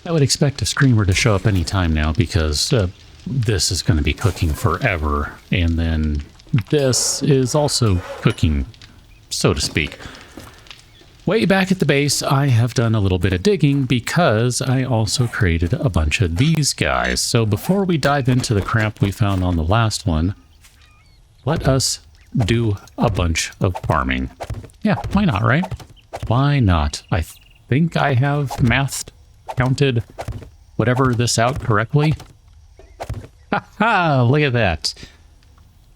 I would expect a screamer to show up any time now because this is going to be cooking forever. And then this is also cooking, so to speak. Way back at the base, I have done a little bit of digging because I also created a bunch of these guys. So before we dive into the crap we found on the last one, let us do a bunch of farming. Yeah, why not, right? Why not? I think I have counted whatever this out correctly. Ha! Look at that.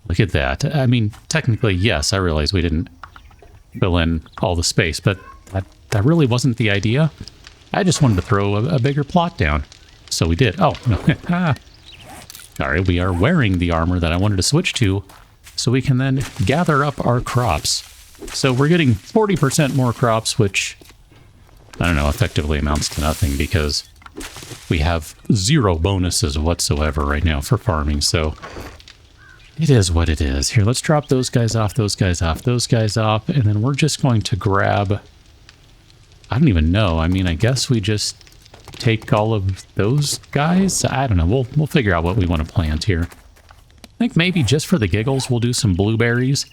Look at that. I mean, technically, yes, I realize we didn't fill in all the space, but that really wasn't the idea. I just wanted to throw a bigger plot down. So we did. Oh, no. All right, we are wearing the armor that I wanted to switch to so we can then gather up our crops. So we're getting 40% more crops, which, I don't know, effectively amounts to nothing because we have 0 bonuses whatsoever right now for farming. So it is what it is. Here, let's drop those guys off, those guys off, those guys off, and then we're just going to grab... I don't even know. I mean, I guess we just take all of those guys? I don't know. We'll figure out what we want to plant here. I think maybe just for the giggles, we'll do some blueberries.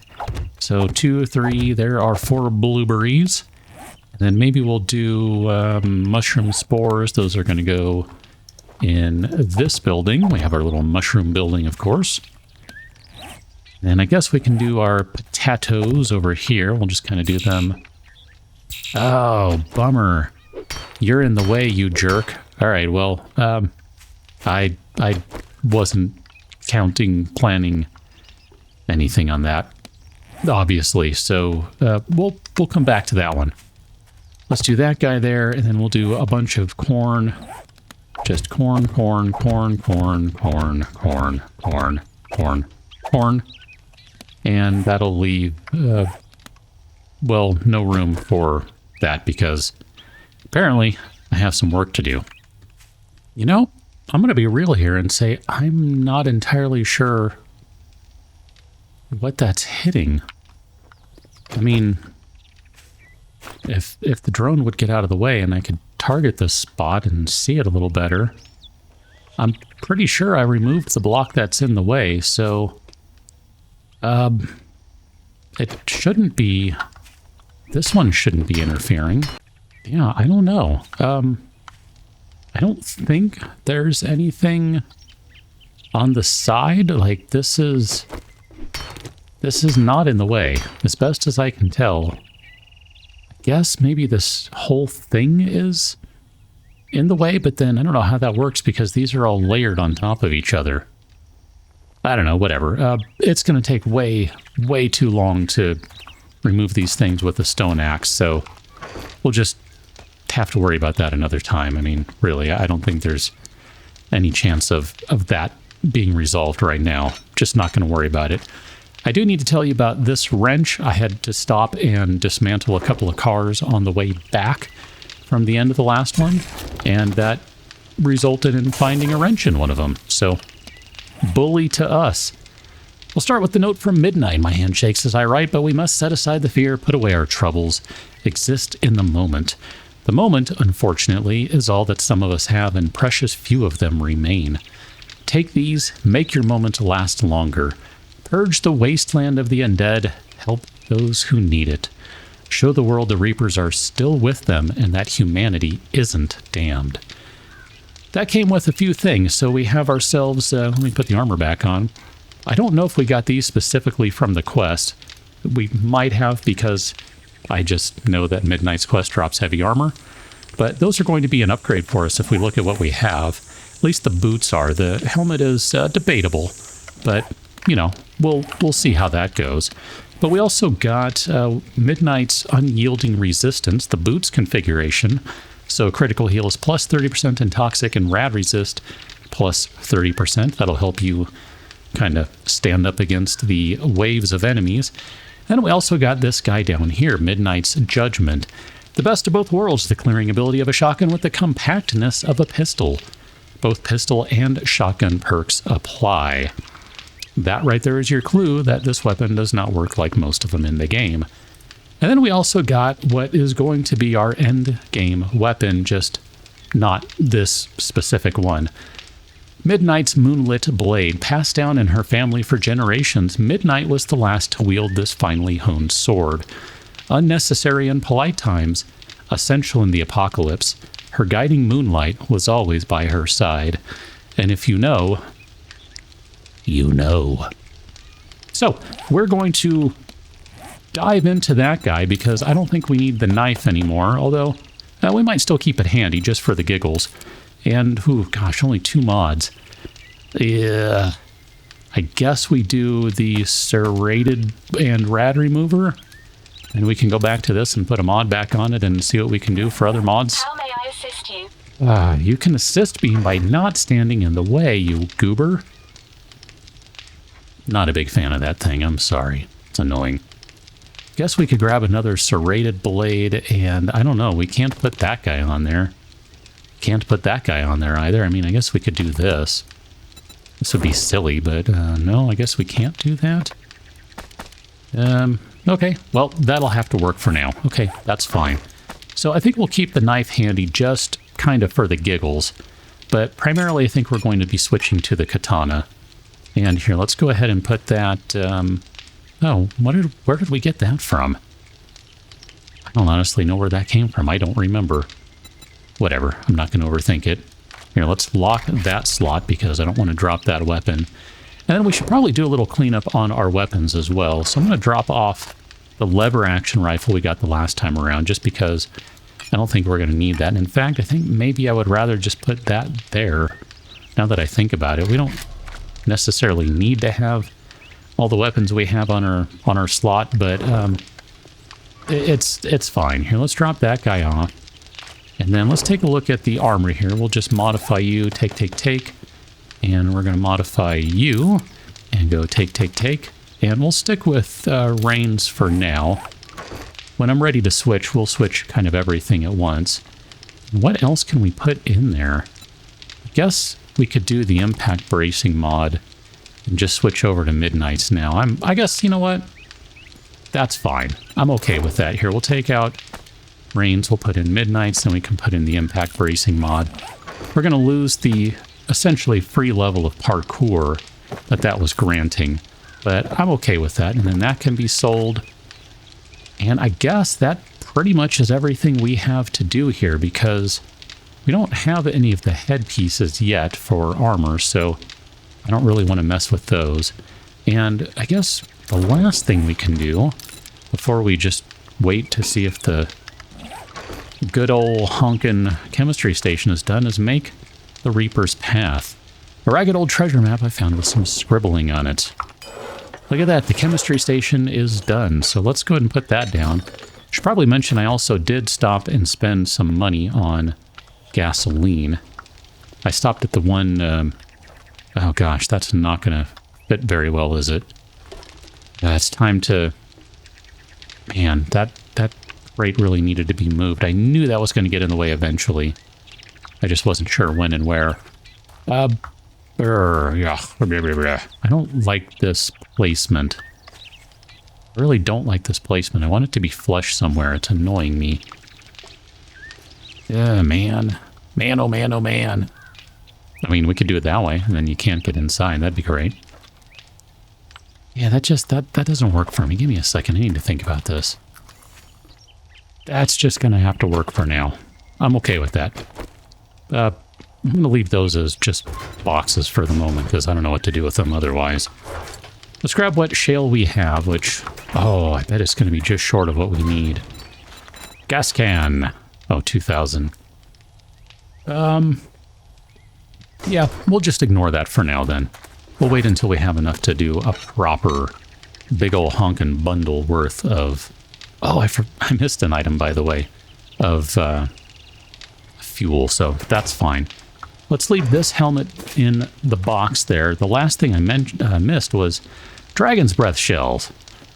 So 2, 3, there are 4 blueberries. And then maybe we'll do mushroom spores. Those are going to go in this building. We have our little mushroom building, of course. And I guess we can do our potatoes over here. We'll just kind of do them. Oh, bummer. You're in the way, you jerk. All right, well, I wasn't planning anything on that, obviously. So we'll come back to that one. Let's do that guy there, and then we'll do a bunch of corn. Just corn, corn, corn, corn, corn, corn, corn, corn, corn. And that'll leave, well, no room for that because apparently I have some work to do. You know, I'm going to be real here and say I'm not entirely sure what that's hitting. I mean, if the drone would get out of the way and I could target this spot and see it a little better, I'm pretty sure I removed the block that's in the way, so it shouldn't be, this one shouldn't be interfering. Yeah, I don't know. I don't think there's anything on the side. Like, this is not in the way, as best as I can tell. I guess maybe this whole thing is in the way, but then I don't know how that works because these are all layered on top of each other. I don't know, whatever. It's going to take way, way too long to remove these things with a stone axe, so we'll just have to worry about that another time. I mean, really, I don't think there's any chance of that being resolved right now. Just not going to worry about it. I do need to tell you about this wrench. I had to stop and dismantle a couple of cars on the way back from the end of the last one, and that resulted in finding a wrench in one of them. So, bully to us. We'll start with the note from Midnight. My hand shakes as I write, but we must set aside the fear, put away our troubles, exist in the moment. The moment, unfortunately, is all that some of us have, and precious few of them remain. Take these, make your moment last longer. Purge the wasteland of the undead, help those who need it. Show the world the Reapers are still with them, and that humanity isn't damned. That came with a few things, so we have ourselves, let me put the armor back on. I don't know if we got these specifically from the quest. We might have because I just know that Midnight's quest drops heavy armor. But those are going to be an upgrade for us if we look at what we have. At least the boots are. The helmet is debatable, but, you know, we'll see how that goes. But we also got Midnight's Unyielding Resistance, the boots configuration. So critical heal is plus 30% and toxic, and rad resist plus 30%. That'll help you kind of stand up against the waves of enemies. And we also got this guy down here, Midnight's Judgment. The best of both worlds, the clearing ability of a shotgun with the compactness of a pistol. Both pistol and shotgun perks apply. That right there is your clue that this weapon does not work like most of them in the game. And then we also got what is going to be our end game weapon, just not this specific one. Midnight's moonlit blade. Passed down in her family for generations, Midnight was the last to wield this finely honed sword. Unnecessary in polite times, essential in the apocalypse, her guiding moonlight was always by her side. And if you know, you know. So, we're going to dive into that guy because I don't think we need the knife anymore, although we might still keep it handy just for the giggles. And, ooh, gosh, only 2 mods. Yeah, I guess we do the serrated and rad remover, and we can go back to this and put a mod back on it and see what we can do for other mods. How may I assist you? You can assist me by not standing in the way, you goober. Not a big fan of that thing, I'm sorry. It's annoying. Guess we could grab another serrated blade, and I don't know, we can't put that guy on there. Can't put that guy on there either. I mean, I guess we could do this. This would be silly, but no, I guess we can't do that. Okay, well, that'll have to work for now. Okay, that's fine. So I think we'll keep the knife handy just kind of for the giggles, but primarily I think we're going to be switching to the katana. And here, let's go ahead and put that... oh, where did we get that from? I don't honestly know where that came from. I don't remember. Whatever, I'm not going to overthink it. Here, let's lock that slot because I don't want to drop that weapon. And then we should probably do a little cleanup on our weapons as well. So I'm going to drop off the lever action rifle we got the last time around just because I don't think we're going to need that. And in fact, I think maybe I would rather just put that there. Now that I think about it, we don't necessarily need to have all the weapons we have on our slot, but it's fine. Here, let's drop that guy off. And then let's take a look at the armor here. We'll just modify you, take. And we're going to modify you and go take. And we'll stick with reins for now. When I'm ready to switch, we'll switch kind of everything at once. What else can we put in there? I guess we could do the impact bracing mod and just switch over to Midnight's now. I guess, you know what? That's fine. I'm okay with that. Here, we'll take out reins, we'll put in Midnight's, then we can put in the impact bracing mod. We're going to lose the essentially free level of parkour that was granting, but I'm okay with that. And then that can be sold. And I guess that pretty much is everything we have to do here because we don't have any of the headpieces yet for armor, so I don't really want to mess with those. And I guess the last thing we can do before we just wait to see if the good old honkin' chemistry station is done is make the Reaper's Path. A ragged old treasure map I found with some scribbling on it. Look at that, the chemistry station is done, so let's go ahead and put that down. Should probably mention I also did stop and spend some money on gasoline. I stopped at the one... oh gosh, that's not going to fit very well, is it? It's time to... Man, that crate really needed to be moved. I knew that was going to get in the way eventually. I just wasn't sure when and where. Yeah. I don't like this placement. I really don't like this placement. I want it to be flush somewhere. It's annoying me. Yeah, man. Man, oh man, oh man. I mean, we could do it that way, and then you can't get inside. That'd be great. Yeah, that doesn't work for me. Give me a second. I need to think about this. That's just going to have to work for now. I'm okay with that. I'm going to leave those as just boxes for the moment, because I don't know what to do with them otherwise. Let's grab what shale we have, which... Oh, I bet it's going to be just short of what we need. Gas can. Oh, 2,000. Yeah, we'll just ignore that for now, then. We'll wait until we have enough to do a proper big ol' honkin' bundle worth of... Oh, I missed an item, by the way, of fuel, so that's fine. Let's leave this helmet in the box there. The last thing I missed was Dragon's Breath shells.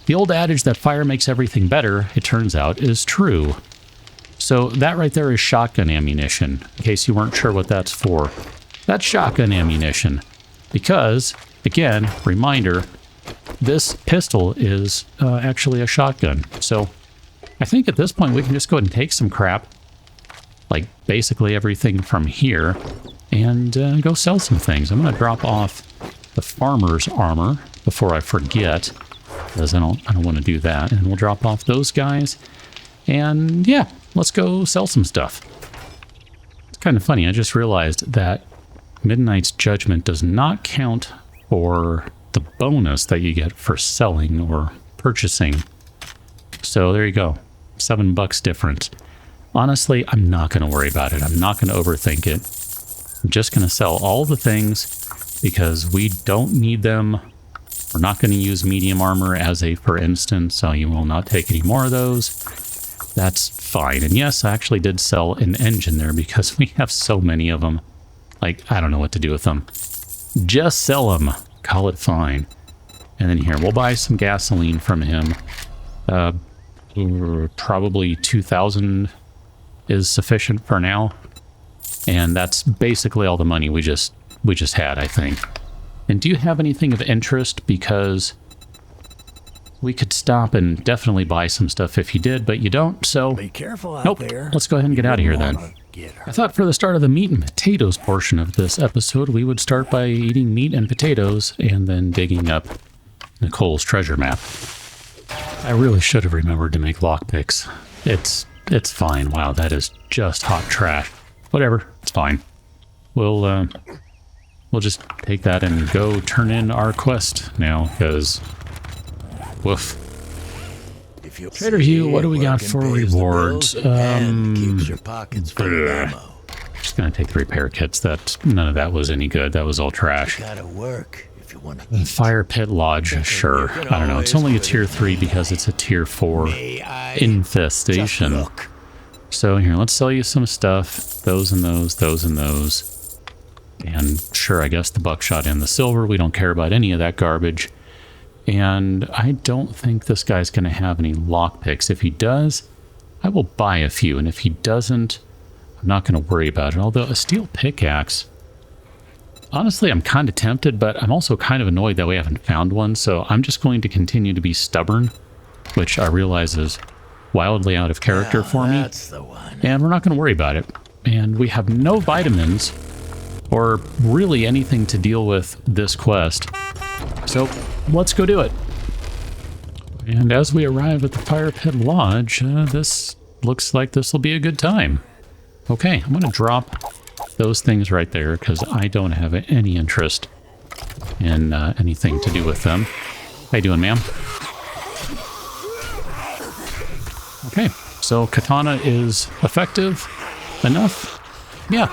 The old adage that fire makes everything better, it turns out, is true. So that right there is shotgun ammunition, in case you weren't sure what that's for. That's shotgun ammunition. Because, again, reminder, this pistol is actually a shotgun. So I think at this point we can just go ahead and take some crap like basically everything from here and go sell some things. I'm going to drop off the farmer's armor before I forget, because I don't want to do that. And we'll drop off those guys. And yeah, let's go sell some stuff. It's kind of funny. I just realized that Midnight's Judgment does not count for the bonus that you get for selling or purchasing. So there you go. $7 difference. Honestly, I'm not going to worry about it. I'm not going to overthink it. I'm just going to sell all the things because we don't need them. We're not going to use medium armor as a for instance, so you will not take any more of those. That's fine. And yes, I actually did sell an engine there because we have so many of them. Like, I don't know what to do with them. Just sell them. Call it fine. And then here, we'll buy some gasoline from him. Probably 2,000 is sufficient for now. And that's basically all the money we just had, I think. And do you have anything of interest? Because we could stop and definitely buy some stuff if you did, but you don't, so... Be careful out there. Let's go ahead and get out of here then. I thought for the start of the meat and potatoes portion of this episode, we would start by eating meat and potatoes and then digging up Nicole's treasure map. I really should have remembered to make lockpicks. It's fine. Wow, that is just hot trash. Whatever, it's fine. We'll just take that and go turn in our quest now, because... Woof. Trader Hugh, what do we got for rewards? Keeps your pockets full of ammo. Just gonna take the repair kits. None of that was any good. That was all trash. Gotta work if you want to. Fire Pit Lodge, sure. I don't know. It's only a tier 3 because it's a tier 4 infestation. So here, let's sell you some stuff. Those and those, those and those. And sure, I guess the buckshot and the silver. We don't care about any of that garbage. And I don't think this guy's going to have any lockpicks. If he does, I will buy a few. And if he doesn't, I'm not going to worry about it. Although a steel pickaxe, honestly, I'm kind of tempted, but I'm also kind of annoyed that we haven't found one. So I'm just going to continue to be stubborn, which I realize is wildly out of character for me. That's the one. And we're not going to worry about it. And we have no vitamins or really anything to deal with this quest. So let's go do it. And as we arrive at the Fire Pit Lodge, this looks like this will be a good time. Okay, I'm going to drop those things right there because I don't have any interest in anything to do with them. How you doing, ma'am? Okay, so katana is effective enough. Yeah,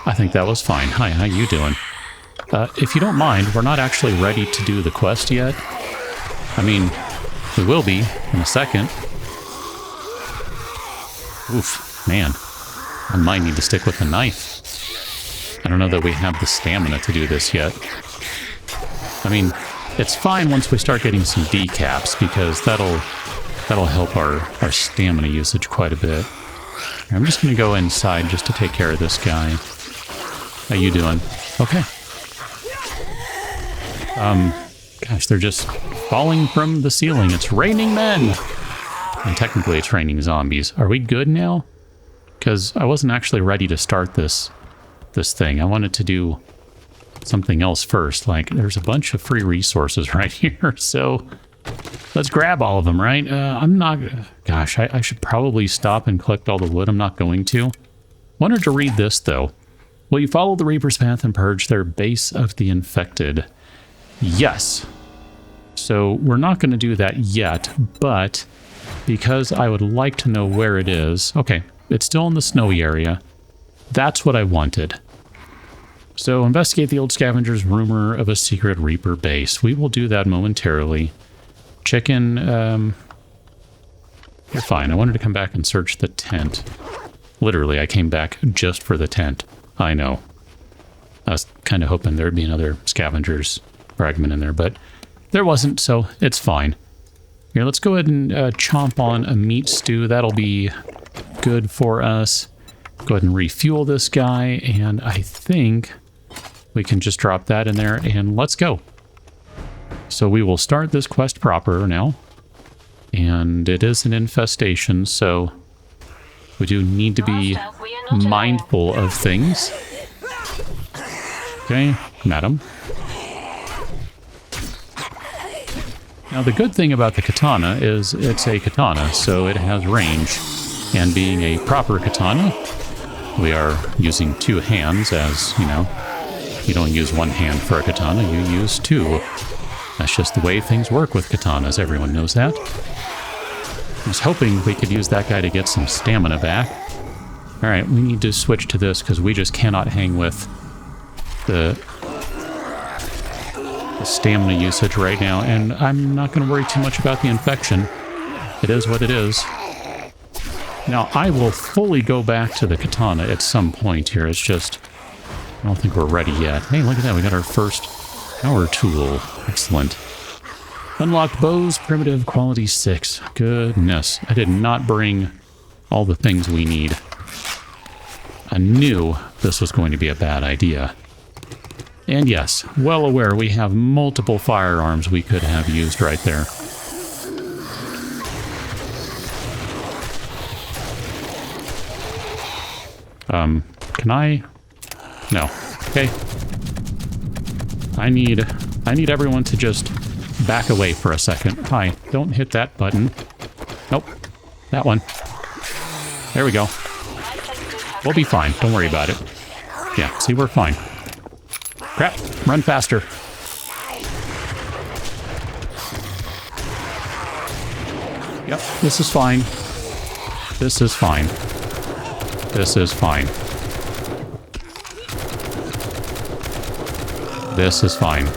I think that was fine. Hi, how you doing? If you don't mind, we're not actually ready to do the quest yet. I mean, we will be in a second. Oof, man. I might need to stick with the knife. I don't know that we have the stamina to do this yet. I mean, it's fine once we start getting some decaps, because that'll help our stamina usage quite a bit. I'm just going to go inside just to take care of this guy. How you doing? Okay. Gosh, they're just falling from the ceiling. It's raining men! And technically it's raining zombies. Are we good now? Because I wasn't actually ready to start this thing. I wanted to do something else first. Like, there's a bunch of free resources right here, so let's grab all of them, right? I'm not... Gosh, I should probably stop and collect all the wood. I'm not going to. Wanted to read this, though. Will you follow the Reaper's path and purge their base of the infected? Yes. So we're not going to do that yet, but because I would like to know where it is... Okay, it's still in the snowy area. That's what I wanted. So investigate the old scavenger's rumor of a secret Reaper base. We will do that momentarily. Chicken, you're fine. I wanted to come back and search the tent. Literally, I came back just for the tent. I know. I was kind of hoping there'd be another scavenger's fragment in there, but there wasn't, so it's fine. Here, let's go ahead and chomp on a meat stew. That'll be good for us. Go ahead and refuel this guy, and I think we can just drop that in there, and let's go. So we will start this quest proper now, and it is an infestation, so We do need to be mindful of things. Okay, madam. Now, the good thing about the katana is it's a katana, so it has range. And being a proper katana, we are using 2 hands, as, you know, you don't use 1 hand for a katana, you use 2. That's just the way things work with katanas, everyone knows that. I was hoping we could use that guy to get some stamina back. Alright, we need to switch to this, because we just cannot hang with the stamina usage right now, and I'm not going to worry too much about the infection. It is what it is. Now, I will fully go back to the katana at some point here. It's just, I don't think we're ready yet. Hey, look at that. We got our first power tool. Excellent. Unlocked bows, primitive, quality 6. Goodness. I did not bring all the things we need. I knew this was going to be a bad idea. And yes, well aware we have multiple firearms we could have used right there. Can I? No. Okay. I need everyone to just back away for a second. Hi, don't hit that button. Nope. That one. There we go. We'll be fine. Don't worry about it. Yeah, see, we're fine. Crap, run faster. Yep, this is fine. This is fine. This is fine. This is fine.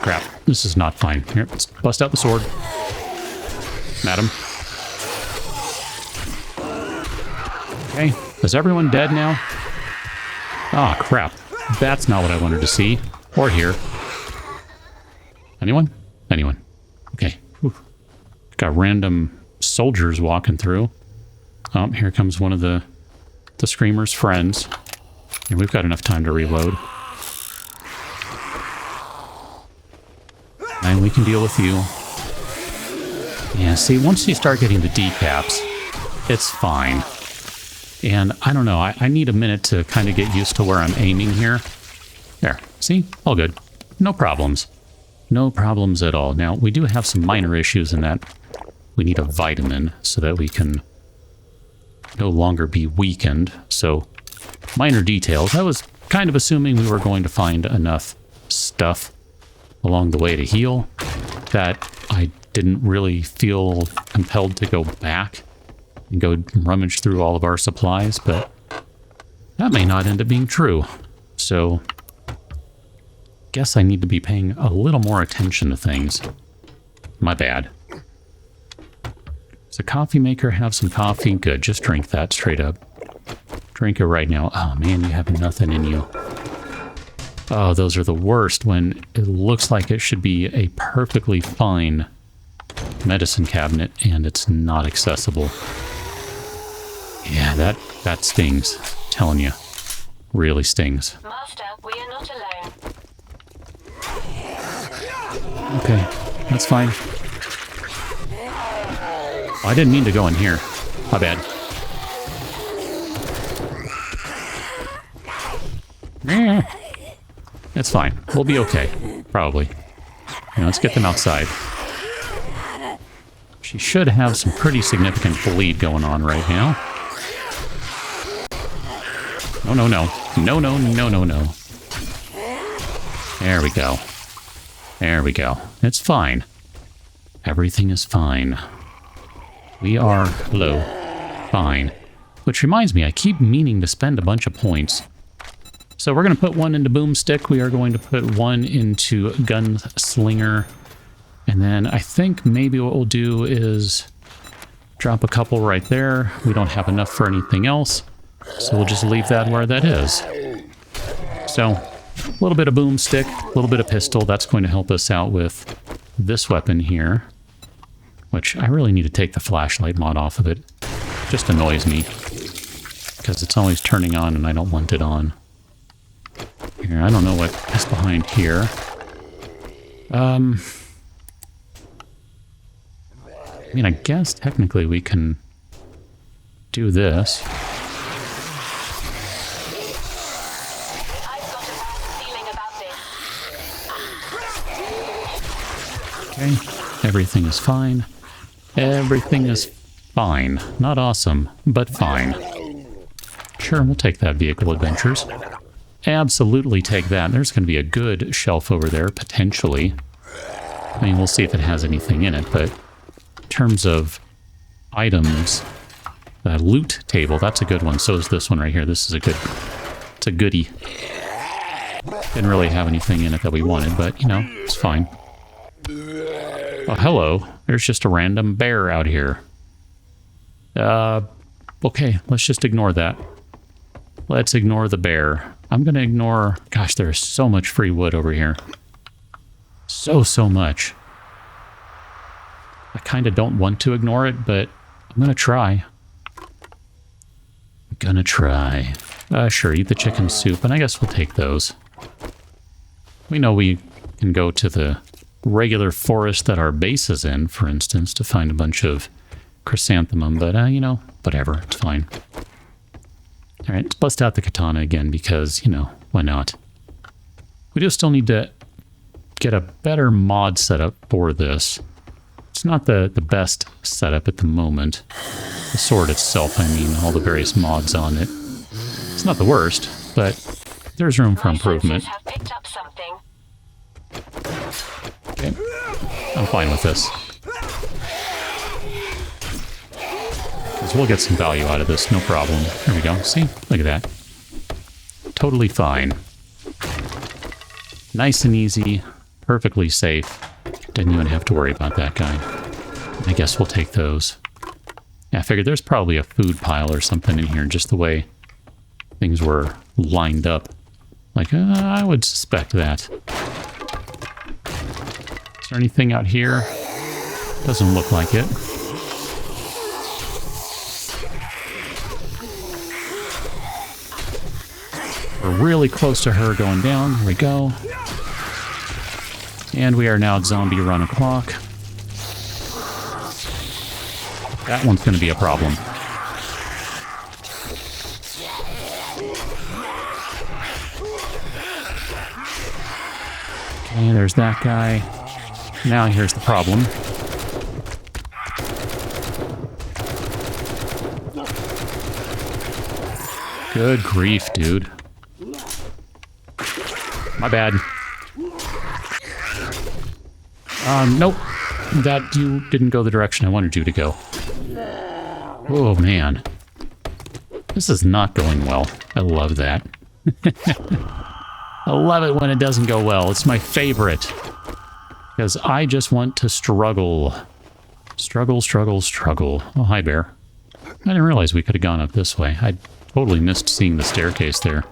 Crap, this is not fine. Here, let's bust out the sword. Madam. Okay, is everyone dead now? Ah, crap. That's not what I wanted to see. Or hear. Anyone? Anyone. Okay. Whew. Got random soldiers walking through. Oh, here comes one of the Screamer's friends. And we've got enough time to reload. And we can deal with you. Yeah, see, once you start getting the decaps, it's fine. And I don't know, I need a minute to kind of get used to where I'm aiming here. There, see? All good. No problems. No problems at all. Now, we do have some minor issues in that we need a vitamin so that we can no longer be weakened. So, minor details. I was kind of assuming we were going to find enough stuff along the way to heal that I didn't really feel compelled to go back and go rummage through all of our supplies, but that may not end up being true. So, guess I need to be paying a little more attention to things. My bad. Does a coffee maker have some coffee? Good, just drink that straight up. Drink it right now. Oh man, you have nothing in you. Oh, those are the worst when it looks like it should be a perfectly fine medicine cabinet and it's not accessible. Yeah, that stings. I'm telling you. Really stings. Master, we are not alone. Okay, that's fine. Oh, I didn't mean to go in here. My bad. It's fine. We'll be okay. Probably. Now, let's get them outside. She should have some pretty significant bleed going on right now. No, no, no. No, no, no, no, no. There we go. There we go. It's fine. Everything is fine. We are, hello, fine. Which reminds me, I keep meaning to spend a bunch of points. So we're going to put one into Boomstick. We are going to put one into Gunslinger. And then I think maybe what we'll do is drop a couple right there. We don't have enough for anything else. So we'll just leave that where that is. So a little bit of Boomstick, a little bit of pistol. That's going to help us out with this weapon here. Which I really need to take the flashlight mod off of it. It just annoys me. Because it's always turning on and I don't want it on. Here, I don't know what is behind here. I mean, I guess technically we can do this. I've got a bad feeling about this. Okay, everything is fine. Everything is fine. Not awesome, but fine. Sure, we'll take that, vehicle adventures. Absolutely take that. There's going to be a good shelf over there, potentially. I mean, we'll see if it has anything in it, but in terms of items, that loot table, that's a good one. So is this one right here. This is it's a goodie. Didn't really have anything in it that we wanted, but, you know, it's fine. Oh, hello. There's just a random bear out here. Okay, let's just ignore that. Let's ignore the bear. I'm going to ignore... Gosh, there's so much free wood over here. So much. I kind of don't want to ignore it, but I'm going to try. Sure, eat the chicken soup, and I guess we'll take those. We know we can go to the regular forest that our base is in, for instance, to find a bunch of chrysanthemum, but, you know, whatever, it's fine. All right, let's bust out the katana again because, you know, why not? We do still need to get a better mod setup for this. It's not the best setup at the moment. The sword itself, I mean, all the various mods on it. It's not the worst, but there's room for improvement. Have picked up something. Okay, I'm fine with this. Because we'll get some value out of this, no problem. There we go. See? Look at that. Totally fine. Nice and easy. Perfectly safe. Didn't even have to worry about that guy. I guess we'll take those. Yeah, I figured there's probably a food pile or something in here, just the way things were lined up. Like, I would suspect that. Is there anything out here? Doesn't look like it. We're really close to her going down. Here we go. And we are now at zombie run o'clock. That one's going to be a problem. Okay, there's that guy. Now here's the problem. Good grief, dude. My bad. Nope. That you didn't go the direction I wanted you to go. Oh, man. This is not going well. I love that. I love it when it doesn't go well. It's my favorite. Because I just want to struggle. Struggle. Oh, hi, bear. I didn't realize we could have gone up this way. I totally missed seeing the staircase there.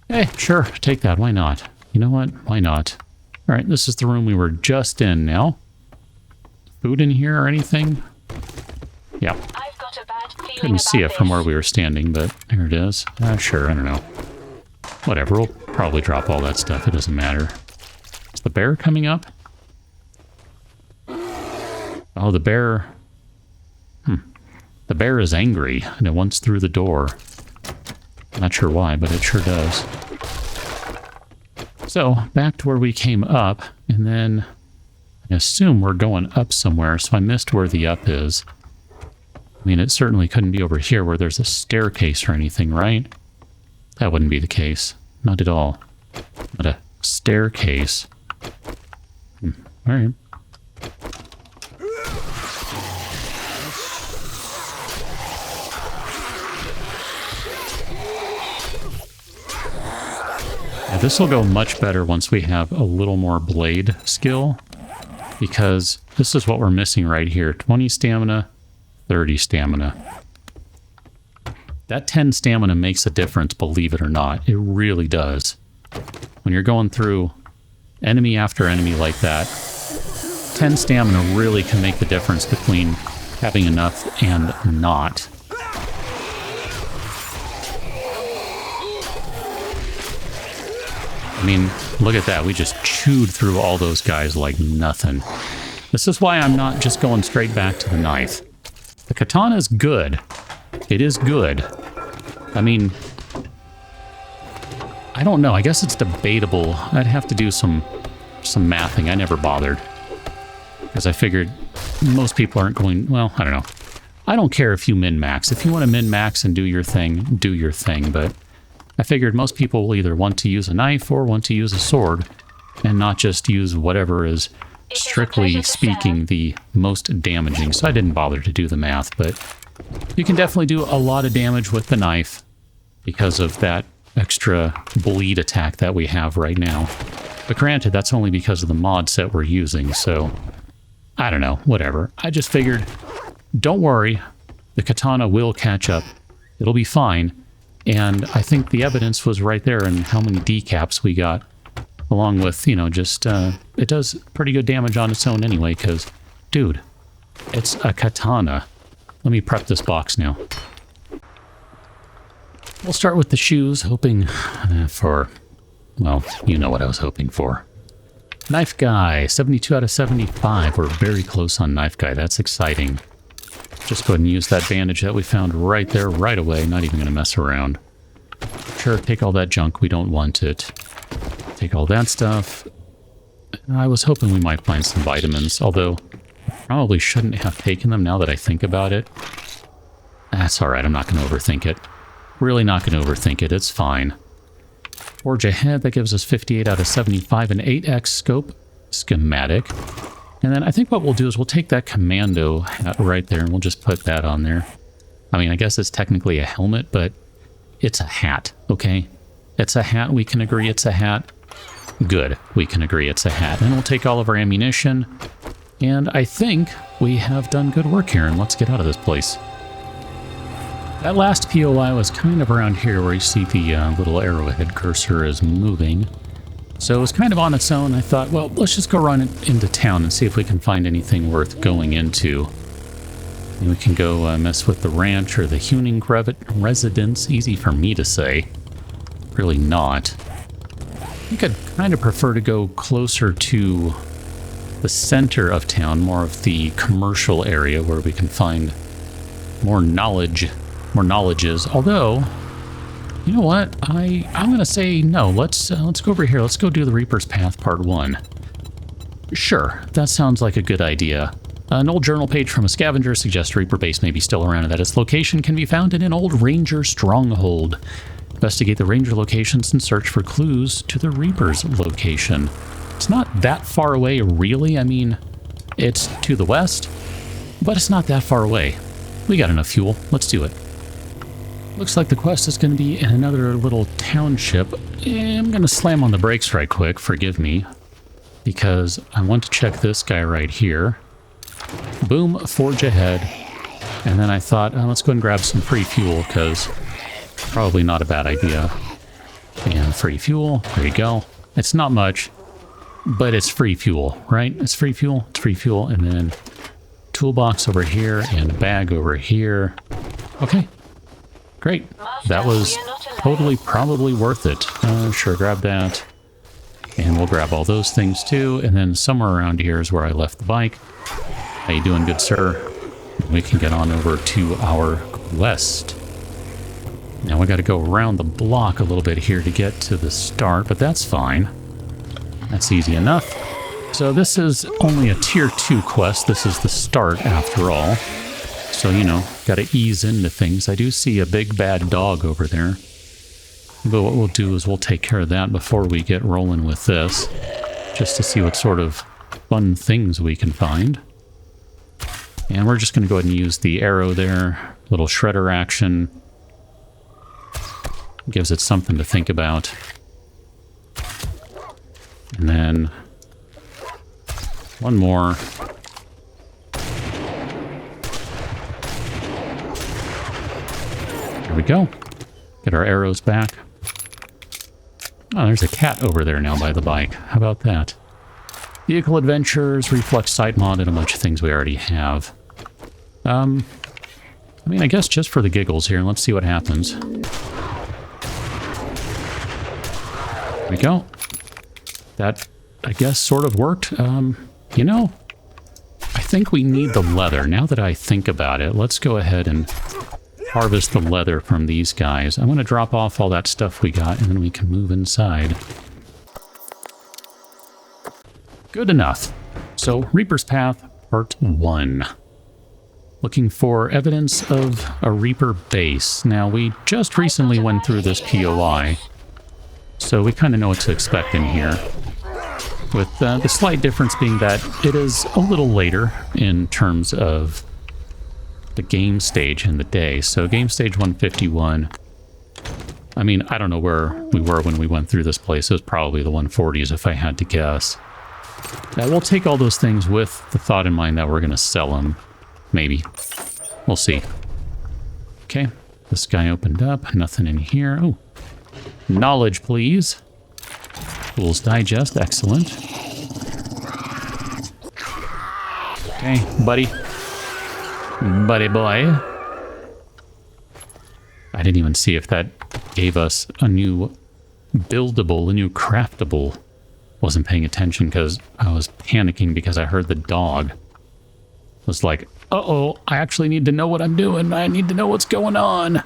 Hey, sure, take that. Why not? You know what? Why not? All right, this is the room we were just in now. Food in here or anything? Yeah. I've got a bad feeling Couldn't see it about from this. where we were standing, but there it is. Sure, I don't know. Whatever, we'll probably drop all that stuff. It doesn't matter. Is the bear coming up? Oh, the bear... The bear is angry, and it wants through the door. Not sure why, but it sure does. So, back to where we came up, and then I assume we're going up somewhere, so I missed where the up is. I mean, it certainly couldn't be over here where there's a staircase or anything, right? That wouldn't be the case. Not at all. Not a staircase. All right. Yeah, this will go much better once we have a little more blade skill, because this is what we're missing right here. 20 stamina, 30 stamina. That 10 stamina makes a difference, believe it or not. It really does. When you're going through enemy after enemy like that, 10 stamina really can make the difference between having enough and not. I mean, look at that. We just chewed through all those guys like nothing. This is why I'm not just going straight back to the knife. The katana is good. It is good. I mean, I don't know. I guess it's debatable. I'd have to do some mathing. I never bothered. Because I figured most people aren't going... Well, I don't know. I don't care if you min-max. If you want to min-max and do your thing, do your thing. But I figured most people will either want to use a knife or want to use a sword. And not just use whatever is, strictly speaking, the most damaging. So I didn't bother to do the math. But you can definitely do a lot of damage with the knife because of that extra bleed attack that we have right now. But granted, that's only because of the mod set we're using, so I don't know, whatever. I just figured, don't worry, the katana will catch up. It'll be fine. And I think the evidence was right there in how many decaps we got, along with, you know, just, it does pretty good damage on its own anyway, because, dude, it's a katana. Let me prep this box now. We'll start with the shoes, hoping for, well, you know what I was hoping for. Knife Guy, 72 out of 75. We're very close on Knife Guy. That's exciting. Just go ahead and use that bandage that we found right there, right away. Not even going to mess around. Sure, take all that junk. We don't want it. Take all that stuff. I was hoping we might find some vitamins, although I probably shouldn't have taken them now that I think about it. That's alright, I'm not going to overthink it. Really not going to overthink it, it's fine. Forge Ahead, that gives us 58 out of 75, an 8x scope schematic. And then I think what we'll do is we'll take that commando hat right there and we'll just put that on there. I mean, I guess it's technically a helmet, but it's a hat, okay? It's a hat, we can agree it's a hat. Good, we can agree it's a hat. And we'll take all of our ammunition. And I think we have done good work here, and let's get out of this place. That last POI was kind of around here where you see the little arrowhead cursor is moving. So it was kind of on its own. I thought, well, let's just go run into town and see if we can find anything worth going into. And we can go mess with the ranch or the Huning residence. Easy for me to say. Really not. I think I'd kind of prefer to go closer to the center of town, more of the commercial area where we can find more knowledges. Although, you know what? I'm gonna say no. Let's go over here. Let's go do the Reaper's Path Part 1. Sure, that sounds like a good idea. An old journal page from a scavenger suggests Reaper Base may be still around and that its location can be found in an old Ranger stronghold. Investigate the Ranger locations and search for clues to the Reaper's location. It's not that far away, really. I mean, it's to the west, but it's not that far away. We got enough fuel. Let's do it. Looks like the quest is going to be in another little township. I'm going to slam on the brakes right quick, forgive me, because I want to check this guy right here. Boom, forge ahead. And then I thought, let's go and grab some free fuel, because probably not a bad idea. And free fuel, there you go. It's not much, but it's free fuel, right? It's free fuel, it's free fuel, and then toolbox over here and bag over here. Okay. Great. That was totally probably worth it. Sure, grab that. And we'll grab all those things too. And then somewhere around here is where I left the bike. How you doing, good sir? We can get on over to our quest. Now we got to go around the block a little bit here to get to the start, but that's fine. That's easy enough. So this is only a tier 2 quest. This is the start after all. So, you know, got to ease into things. I do see a big bad dog over there. But what we'll do is we'll take care of that before we get rolling with this. Just to see what sort of fun things we can find. And we're just going to go ahead and use the arrow there. Little shredder action. Gives it something to think about. And then one more. There we go. Get our arrows back. Oh, there's a cat over there now by the bike. How about that? Vehicle adventures, reflex sight mod, and a bunch of things we already have. I mean, I guess just for the giggles here, let's see what happens. There we go. That, I guess, sort of worked. You know, I think we need the leather. Now that I think about it, let's go ahead and harvest the leather from these guys. I'm going to drop off all that stuff we got, and then we can move inside. Good enough. So, Reaper's Path, Part 1. Looking for evidence of a Reaper base. Now, we just recently went through this POI, so we kind of know what to expect in here. With the slight difference being that it is a little later in terms of the game stage in the day. So game stage 151, I mean, I don't know where we were when we went through this place. It was probably the 140s if I had to guess. We'll take all those things with the thought in mind that we're going to sell them. Maybe. We'll see. Okay, this guy opened up. Nothing in here. Oh, knowledge, please. Tools Digest, excellent. Okay, buddy. Buddy boy. I didn't even see if that gave us a new buildable, a new craftable. Wasn't paying attention because I was panicking because I heard the dog. I was like, uh-oh, I actually need to know what I'm doing. I need to know what's going on.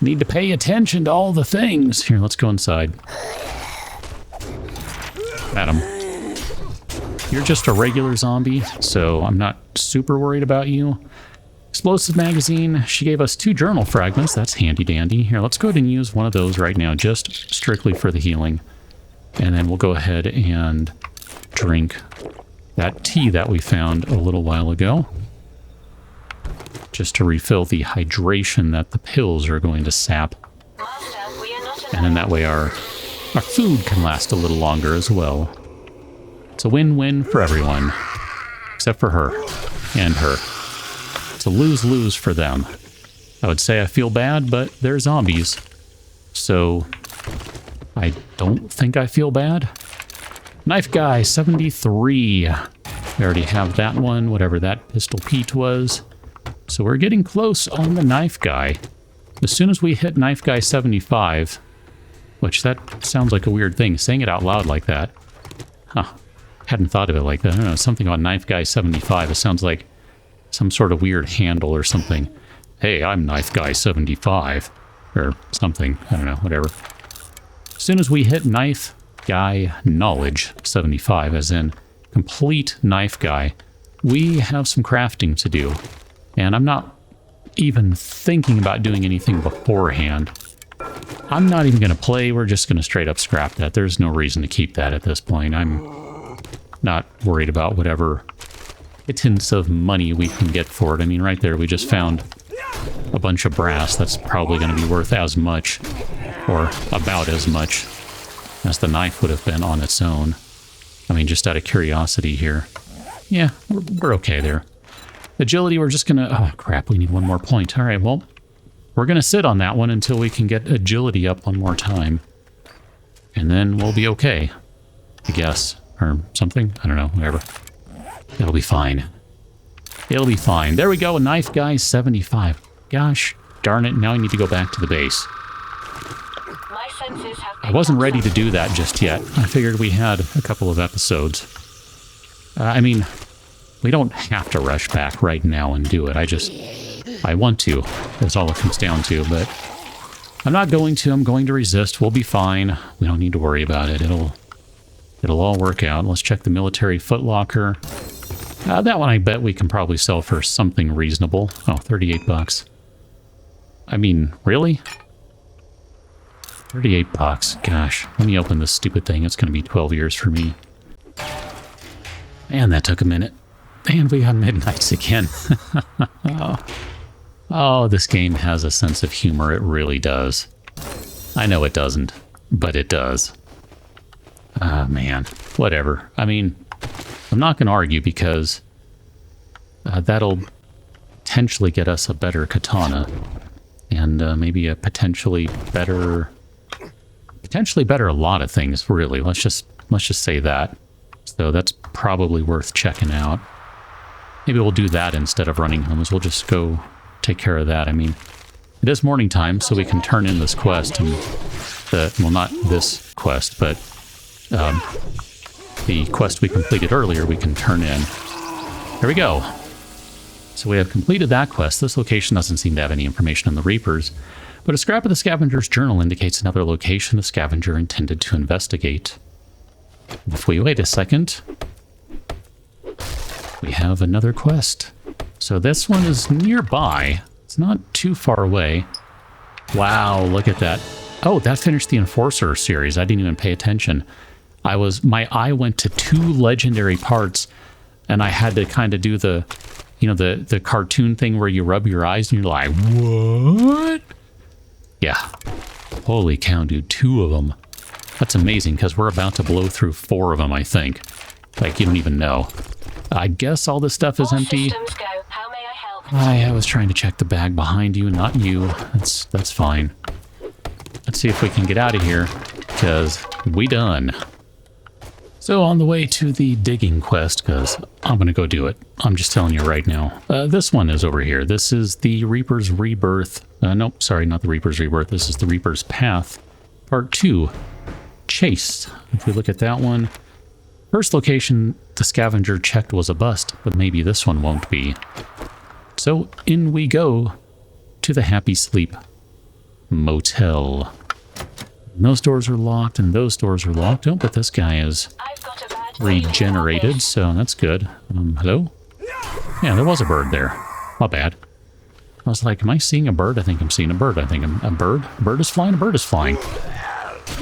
Need to pay attention to all the things. Here, let's go inside. Adam, you're just a regular zombie, so I'm not super worried about you. Explosive magazine. She gave us 2 journal fragments. That's handy dandy. Here, let's go ahead and use one of those right now, just strictly for the healing. And then we'll go ahead and drink that tea that we found a little while ago, just to refill the hydration that the pills are going to sap. Master, we are not And then that way our food can last a little longer as well. It's a win-win for everyone, except for her and her. It's a lose-lose for them. I would say I feel bad, but they're zombies, so I don't think I feel bad. Knife Guy 73. We already have that one, whatever that Pistol Pete was. So we're getting close on the Knife Guy. As soon as we hit Knife Guy 75, which that sounds like a weird thing, saying it out loud like that. Huh. Hadn't thought of it like that. I don't know, something about Knife Guy 75. It sounds like some sort of weird handle or something. Hey, I'm Knife Guy 75. Or something. I don't know, whatever. As soon as we hit Knife Guy Knowledge 75, as in complete Knife Guy, we have some crafting to do. And I'm not even thinking about doing anything beforehand. I'm not even going to play. We're just going to straight up scrap that. There's no reason to keep that at this point. I'm not worried about whatever pittance of money we can get for it. I mean, right there, we just found a bunch of brass that's probably going to be worth as much, or about as much, as the knife would have been on its own. I mean, just out of curiosity here. Yeah, we're okay there. Agility, we're just going to... Oh, crap, we need one more point. All right, well, we're going to sit on that one until we can get agility up one more time. And then we'll be okay, I guess. Or something. I don't know, whatever. It'll be fine. It'll be fine. There we go, a Knife Guy 75. Gosh darn it, now I need to go back to the base. My senses have I wasn't ready to do that just yet. I figured we had a couple of episodes. I mean, we don't have to rush back right now and do it. I want to. That's all it comes down to, but I'm not going to. I'm going to resist. We'll be fine. We don't need to worry about it. It'll all work out. Let's check the military footlocker. That one I bet we can probably sell for something reasonable. Oh, 38 bucks. I mean, really? 38 bucks. Gosh, let me open this stupid thing. It's going to be 12 years for me. Man, that took a minute. And we got midnights again. Oh, this game has a sense of humor. It really does. I know it doesn't, but it does. Ah, man. Whatever. I mean, I'm not going to argue because that'll potentially get us a better katana. And maybe a potentially better a lot of things, really. Let's just say that. So that's probably worth checking out. Maybe we'll do that instead of running homes. We'll just go take care of that. I mean, it is morning time, so we can turn in this quest. And well, not this quest, but the quest we completed earlier we can turn in. There we go. So we have completed that quest. This location doesn't seem to have any information on the Reapers, but a scrap of the scavenger's journal indicates another location the scavenger intended to investigate. If we wait a second, we have another quest. So this one is nearby. It's not too far away. Wow, look at that. Oh, that finished the Enforcer series. I didn't even pay attention. My eye went to 2 legendary parts, and I had to kind of do the, you know, the cartoon thing where you rub your eyes and you're like, what? Yeah. Holy cow, dude, 2 of them. That's amazing, because we're about to blow through 4 of them, I think. Like, you don't even know. I guess all this stuff is empty. Systems go. How may I help? I was trying to check the bag behind you, not you. That's fine. Let's see if we can get out of here, because we done. So on the way to the digging quest, because I'm going to go do it. I'm just telling you right now. This one is over here. This is the Reaper's Rebirth. Nope, sorry, not the Reaper's Rebirth. This is the Reaper's Path, Part 2. Chase. If we look at that one, first location the scavenger checked was a bust, but maybe this one won't be. So in we go to the Happy Sleep Motel. And those doors are locked, and those doors are locked. Oh, but this guy is I've got a bad regenerated, so that's good. Hello? Yeah, there was a bird there. Not bad. I was like, am I seeing a bird? I think I'm seeing a bird. I think I'm a bird. A bird is flying. A bird is flying.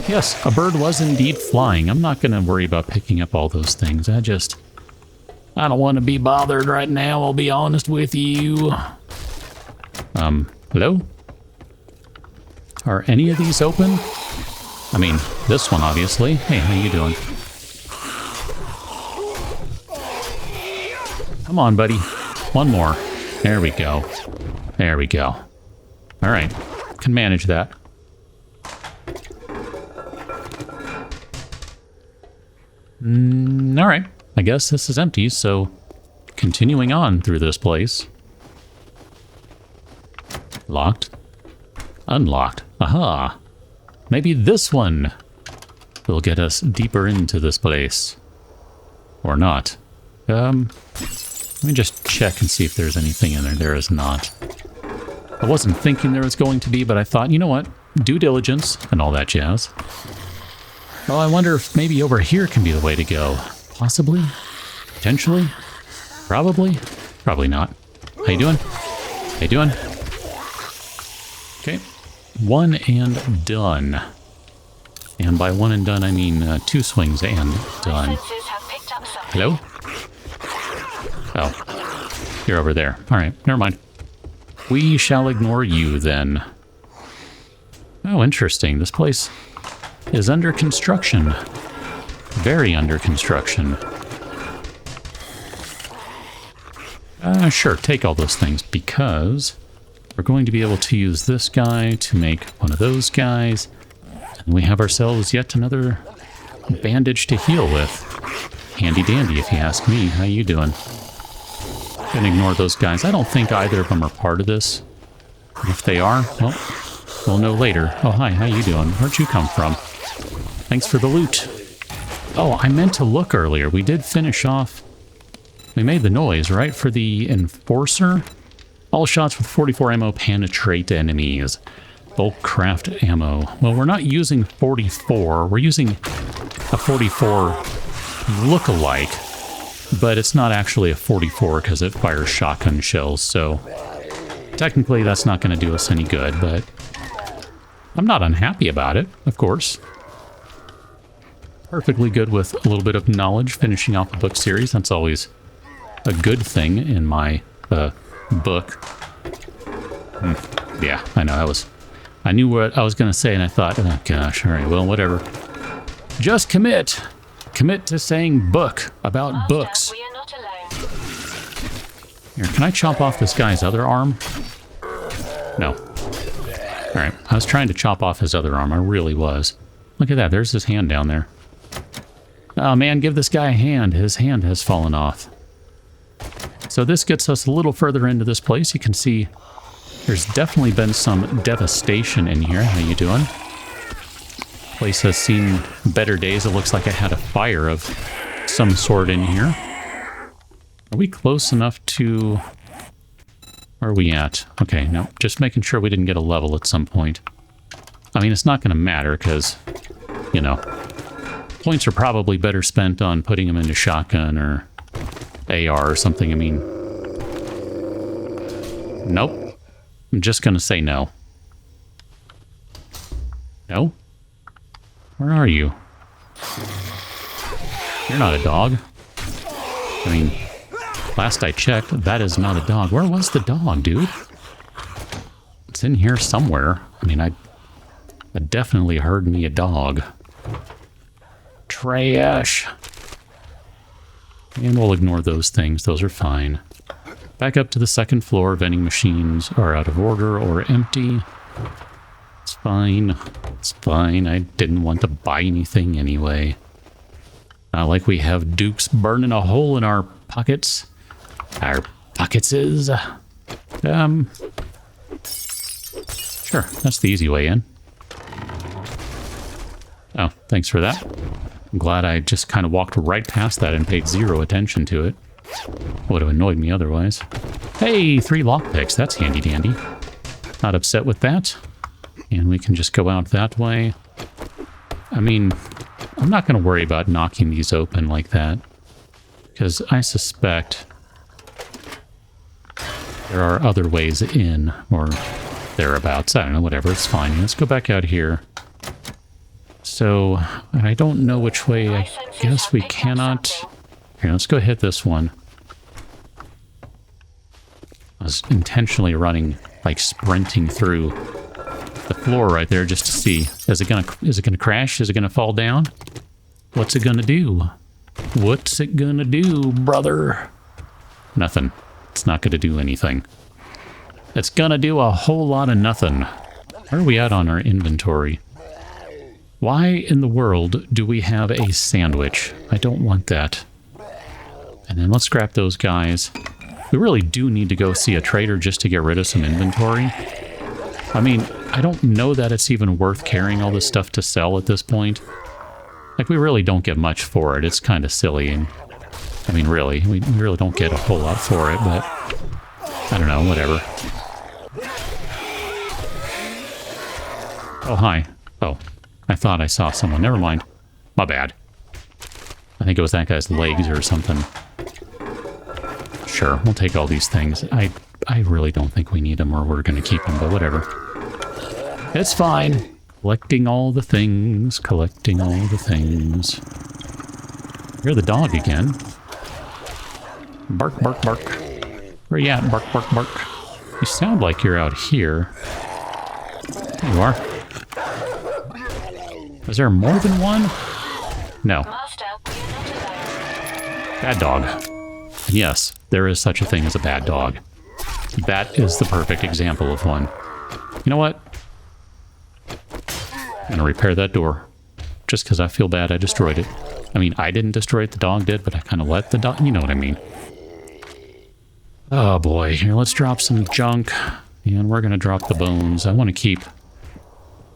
Yes, a bird was indeed flying. I'm not going to worry about picking up all those things. I don't want to be bothered right now, I'll be honest with you. Hello? Are any of these open? I mean, this one, obviously. Hey, how you doing? Come on, buddy. One more. There we go. There we go. All right. Can manage that. All right. I guess this is empty, so continuing on through this place. Locked. Unlocked. Aha. Maybe this one will get us deeper into this place. Or not. Let me just check and see if there's anything in there. There is not. I wasn't thinking there was going to be, but I thought, you know what? Due diligence and all that jazz. Well, I wonder if maybe over here can be the way to go. Possibly? Potentially? Probably? Probably not. How you doing? How you doing? Okay. One and done. And by one and done, I mean 2 swings and done. Sensors have picked up something. Hello? Oh. You're over there. Alright, never mind. We shall ignore you then. Oh, interesting. This place is under construction. Very under construction. Sure, take all those things, because we're going to be able to use this guy to make one of those guys. And we have ourselves yet another bandage to heal with. Handy dandy, if you ask me. How you doing? Gonna ignore those guys. I don't think either of them are part of this. If they are, well, we'll know later. Oh, hi, how you doing? Where'd you come from? Thanks for the loot. Oh, I meant to look earlier. We did finish off. We made the noise, right? For the Enforcer. All shots with 44 ammo penetrate enemies. Bulk craft ammo. Well, we're not using 44. We're using a 44 look-alike, but it's not actually a 44 because it fires shotgun shells, so technically that's not going to do us any good, but I'm not unhappy about it, of course. Perfectly good with a little bit of knowledge, finishing off a book series. That's always a good thing in my book. Yeah, I know. I knew what I was going to say, and I thought, oh gosh, all right, well, whatever. Just commit. Commit to saying book about Master, books. we are not alone. Here, can I chop off this guy's other arm? No. All right, I was trying to chop off his other arm. I really was. Look at that. There's his hand down there. Oh, man, give this guy a hand. His hand has fallen off. So this gets us a little further into this place. You can see there's definitely been some devastation in here. How you doing? Place has seen better days. It looks like I had a fire of some sort in here. Are we close enough to... Where are we at? Okay, no, just making sure we didn't get a level at some point. I mean, it's not going to matter because, you know, points are probably better spent on putting them into shotgun or AR or something. I mean, nope. I'm just going to say no. No? Where are you? You're not a dog. I mean, last I checked, that is not a dog. Where was the dog, dude? It's in here somewhere. I mean, I definitely heard me a dog. Trash. And we'll ignore those things. Those are fine. Back up to the second floor. Vending machines are out of order or empty. It's fine. It's fine. I didn't want to buy anything anyway. Not like we have dukes burning a hole in our pockets. Our pockets is... Sure, that's the easy way in. Oh, thanks for that. I'm glad I just kind of walked right past that and paid zero attention to it. Would have annoyed me otherwise. Hey, 3 lockpicks. That's handy dandy. Not upset with that. And we can just go out that way. I mean, I'm not going to worry about knocking these open like that. Because I suspect there are other ways in, or thereabouts. I don't know, whatever. It's fine. Let's go back out here. So, I don't know which way. I guess we cannot... Here, let's go hit this one. I was intentionally running, like sprinting through the floor right there just to see. Is it gonna crash? Is it gonna fall down? What's it gonna do? What's it gonna do, brother? Nothing. It's not gonna do anything. It's gonna do a whole lot of nothing. Where are we at on our inventory? Why in the world do we have a sandwich? I don't want that. And then let's scrap those guys. We really do need to go see a trader just to get rid of some inventory. I mean, I don't know that it's even worth carrying all this stuff to sell at this point. Like, we really don't get much for it. It's kind of silly. And I mean, really, we really don't get a whole lot for it, but I don't know, whatever. Oh, hi. Oh, I thought I saw someone. Never mind. My bad. I think it was that guy's legs or something. Sure, we'll take all these things. I really don't think we need them or we're going to keep them, but whatever. It's fine. Collecting all the things. Collecting all the things. You're the dog again. Bark, bark, bark. Where you at? Bark, bark, bark. You sound like you're out here. There you are. Is there more than one? No. Master, you're not alone. Bad dog. And yes, there is such a thing as a bad dog. That is the perfect example of one. You know what? I'm gonna repair that door. Just because I feel bad I destroyed it. I mean, I didn't destroy it, the dog did, but I kind of let the dog... You know what I mean. Oh boy, here, let's drop some junk. And we're gonna drop the bones. I want to keep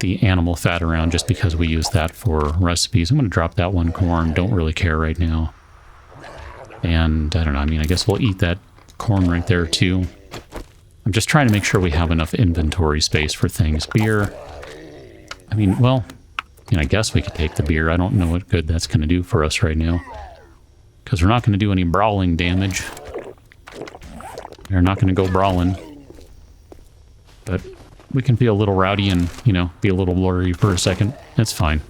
the animal fat around just because we use that for recipes. I'm gonna drop that one corn. Don't really care right now. And, I don't know, I mean, I guess we'll eat that corn right there, too. I'm just trying to make sure we have enough inventory space for things. Beer. I mean, well, you know, I guess we could take the beer. I don't know what good that's going to do for us right now. Because we're not going to do any brawling damage. We're not going to go brawling. But we can be a little rowdy and, you know, be a little blurry for a second. That's fine.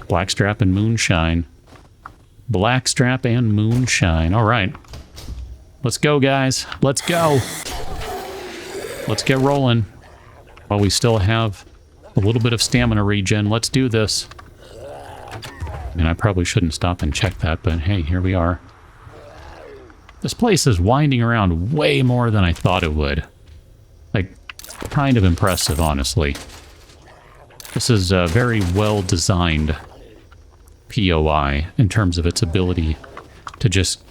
Blackstrap and moonshine. Blackstrap and moonshine. All right. Let's go, guys. Let's go. Let's get rolling. While we still have a little bit of stamina regen, let's do this. I mean, I probably shouldn't stop and check that, but hey, here we are. This place is winding around way more than I thought it would. Like, kind of impressive, honestly. This is a very well-designed POI in terms of its ability to just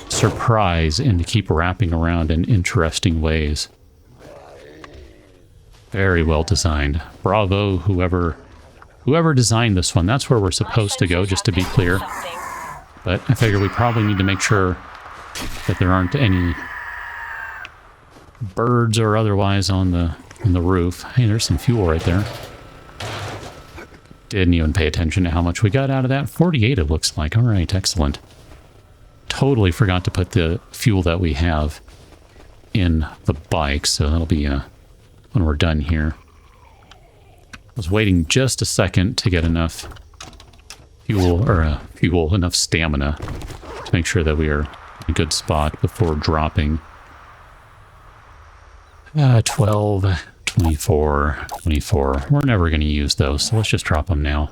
surprise and to keep wrapping around in interesting ways. Very well designed. Bravo, whoever designed this one. That's where we're supposed to go, just to be clear. But I figure we probably need to make sure that there aren't any birds or otherwise on the roof. Hey, there's some fuel right there. Didn't even pay attention to how much we got out of that. 48 it looks like. All right, excellent. Totally forgot to put the fuel that we have in the bike, so that'll be when we're done here. I was waiting just a second to get enough fuel, enough stamina to make sure that we are in a good spot before dropping. 12, 24, 24. We're never going to use those, so let's just drop them now.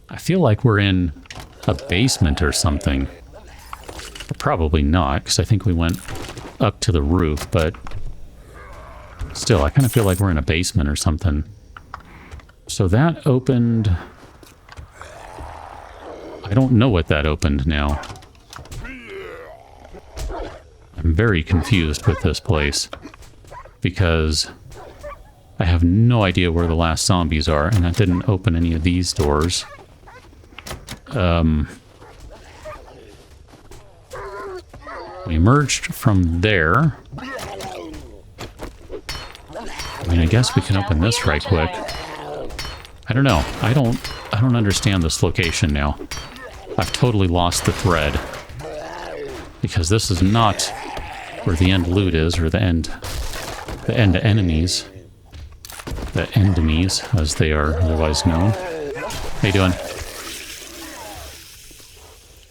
I feel like we're in a basement or something. But probably not, because I think we went up to the roof, but still, I kind of feel like we're in a basement or something. So that opened... I don't know what that opened now. I'm very confused with this place, because I have no idea where the last zombies are, and that didn't open any of these doors. We emerged from there. I mean, I guess we can open this right quick. I don't know. I don't understand this location now. I've totally lost the thread. Because this is not where the end loot is, or the end enemies. The endemies, as they are otherwise known. How you doing?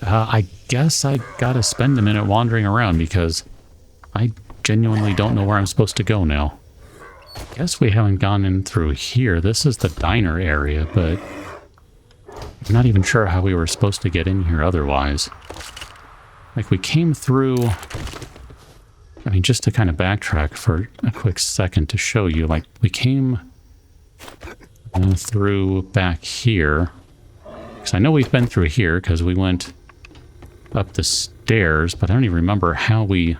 I guess I gotta spend a minute wandering around because I genuinely don't know where I'm supposed to go now. Guess we haven't gone in through here. This is the diner area, but I'm not even sure how we were supposed to get in here otherwise. Like, we came through... I mean, just to kind of backtrack for a quick second to show you, like, we came through back here. Because I know we've been through here, because we went up the stairs, but I don't even remember how we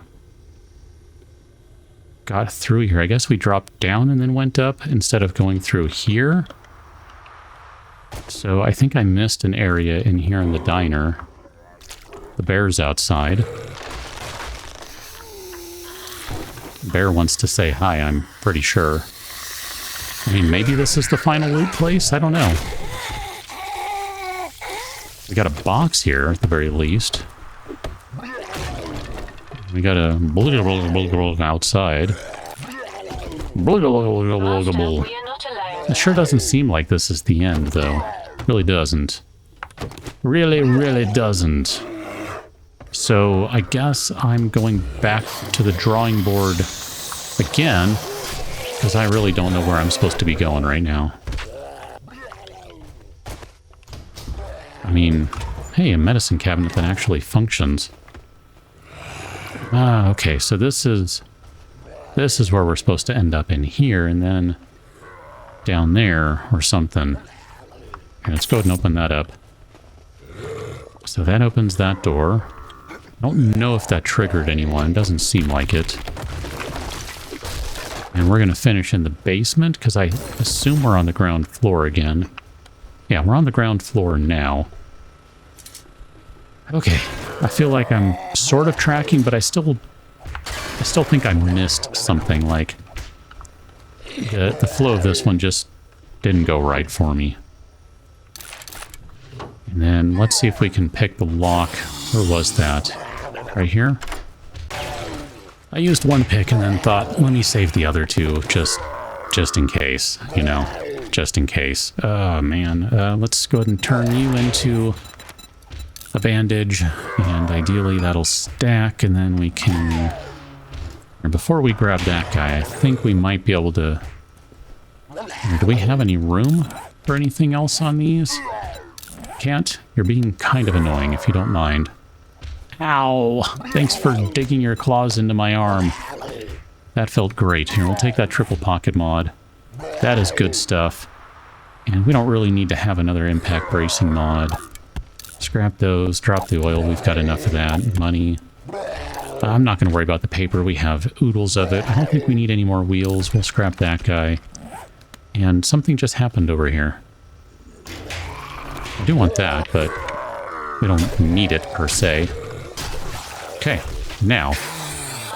got through here. I guess we dropped down and then went up instead of going through here. So I think I missed an area in here in the diner. The bear's outside. Bear wants to say hi, I'm pretty sure. I mean, maybe this is the final loot place? I don't know. We got a box here, at the very least. We got a outside. It sure doesn't seem like this is the end, though. It really doesn't. Really doesn't. So I guess I'm going back to the drawing board again, because I really don't know where I'm supposed to be going right now. I mean, hey, a medicine cabinet that actually functions. Ah, okay, so this is where we're supposed to end up, in here, and then down there or something. Okay, let's go ahead and open that up. So that opens that door. I don't know if that triggered anyone. Doesn't seem like it. And we're going to finish in the basement, because I assume we're on the ground floor again. Yeah, we're on the ground floor now. Okay, I feel like I'm sort of tracking, but I still think I missed something. Like, the flow of this one just didn't go right for me. And then let's see if we can pick the lock. Where was that? Right here? I used one pick and then thought, let me save the other two, just in case, you know, just in case. Oh, man. Let's go ahead and turn you into a bandage, and ideally that'll stack, and then we can... And before we grab that guy, I think we might be able to... Do we have any room for anything else on these? Can't? You're being kind of annoying, if you don't mind. Ow! Thanks for digging your claws into my arm. That felt great. Here, we'll take that triple pocket mod. That is good stuff. And we don't really need to have another impact bracing mod. Scrap those, drop the oil, we've got enough of that. Money. I'm not going to worry about the paper, we have oodles of it. I don't think we need any more wheels, we'll scrap that guy. And something just happened over here. I do want that, but we don't need it per se. Okay, now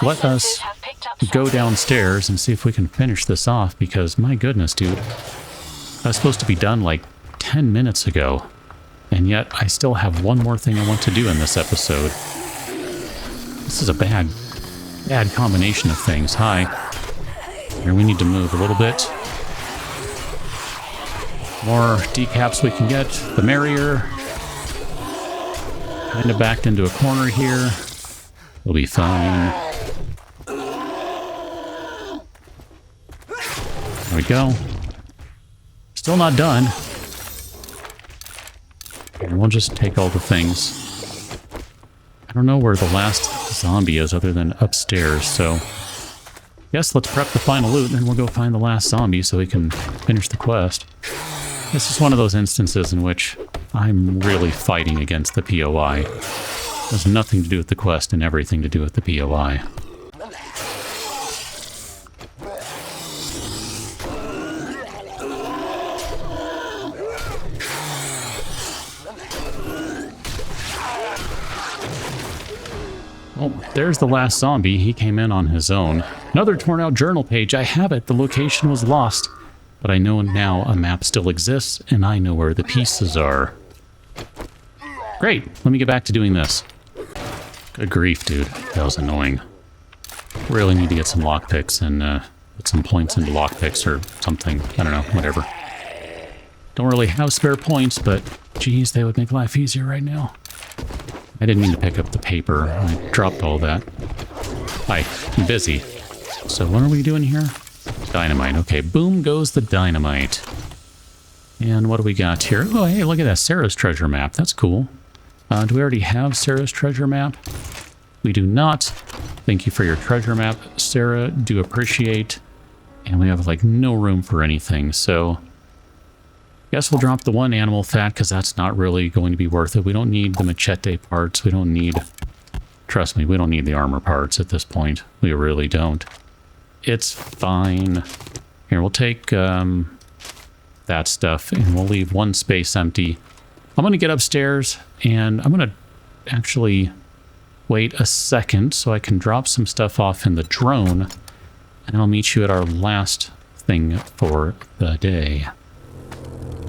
let us Have picked up go downstairs and see if we can finish this off, because my goodness, dude. I was supposed to be done like 10 minutes ago, and yet I still have one more thing I want to do in this episode. This is a bad combination of things. Hi. Here, we need to move a little bit. More decaps we can get, the merrier. Kind of backed into a corner here. We'll be fine. There we go. Still not done. And we'll just take all the things. I don't know where the last zombie is other than upstairs, so... Yes, let's prep the final loot, and then we'll go find the last zombie so we can finish the quest. This is one of those instances in which I'm really fighting against the POI. It has nothing to do with the quest and everything to do with the POI. Well, there's the last zombie. He came in on his own. Another torn out journal page. I have it. The location was lost. But I know now a map still exists, and I know where the pieces are. Great. Let me get back to doing this. Good grief, dude. That was annoying. Really need to get some lockpicks and put some points into lockpicks or something. I don't know. Whatever. Don't really have spare points, but geez, they would make life easier right now. I didn't mean to pick up the paper. I dropped all that. Hi, I'm busy. So what are we doing here? Dynamite. Okay, boom goes the dynamite. And what do we got here? Oh, hey, look at that. Sarah's treasure map. That's cool. Do we already have Sarah's treasure map? We do not. Thank you for your treasure map, Sarah. Do appreciate. And we have, like, no room for anything, so... Guess we'll drop the one animal fat, because that's not really going to be worth it. We don't need the machete parts. We don't need... Trust me, we don't need the armor parts at this point. We really don't. It's fine. Here, we'll take that stuff, and we'll leave one space empty. I'm going to get upstairs, and I'm going to actually wait a second so I can drop some stuff off in the drone, and I'll meet you at our last thing for the day.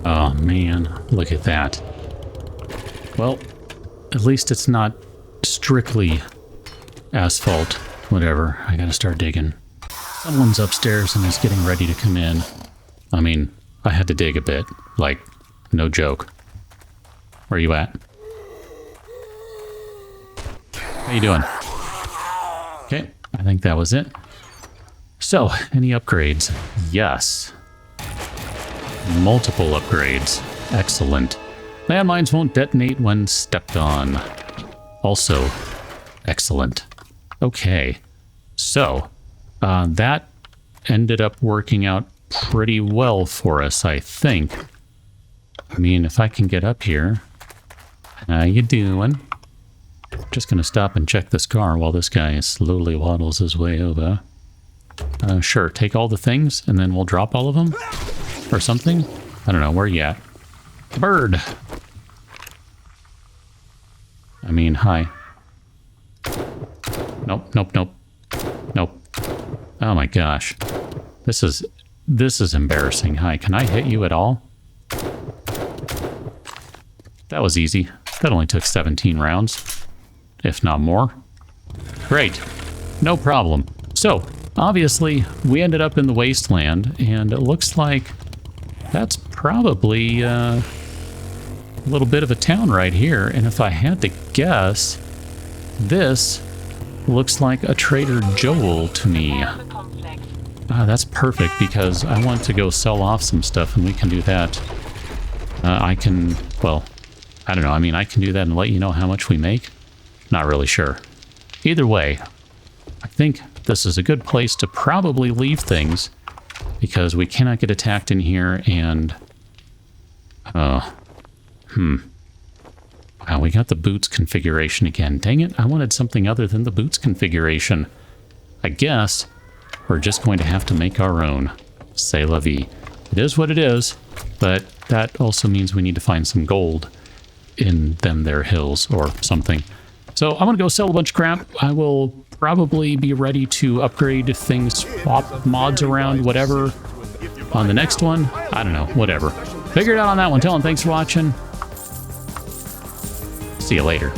Oh, man. Look at that. Well, at least it's not strictly asphalt. Whatever. I gotta start digging. Someone's upstairs and is getting ready to come in. I mean, I had to dig a bit. Like, no joke. Where you at? How you doing? Okay, I think that was it. So, any upgrades? Yes. Multiple upgrades. Excellent. Landmines won't detonate when stepped on. Also, excellent. Okay. So, that ended up working out pretty well for us, I think. I mean, if I can get up here. How you doing? Just gonna stop and check this car while this guy slowly waddles his way over. Sure, take all the things, and then we'll drop all of them? Or something? I don't know, where you at? Bird! I mean, hi. Nope, nope, nope. Nope. Oh my gosh. This is embarrassing. Hi, can I hit you at all? That was easy. That only took 17 rounds. If not more. Great. No problem. So, obviously, we ended up in the wasteland, and it looks like that's probably a little bit of a town right here. And if I had to guess, this looks like a Trader Joel to me. That's perfect, because I want to go sell off some stuff, and we can do that. I can, well, I don't know. I mean, I can do that and let you know how much we make. Not really sure. Either way, I think this is a good place to probably leave things, because we cannot get attacked in here, and... Wow, we got the boots configuration again. Dang it, I wanted something other than the boots configuration. I guess we're just going to have to make our own. C'est la vie. It is what it is, but that also means we need to find some gold in them there hills or something. So I'm going to go sell a bunch of crap. I will probably be ready to upgrade things, swap mods around, whatever, on the next one. I don't know, whatever. Figure it out on that one. Tell them thanks for watching. See you later.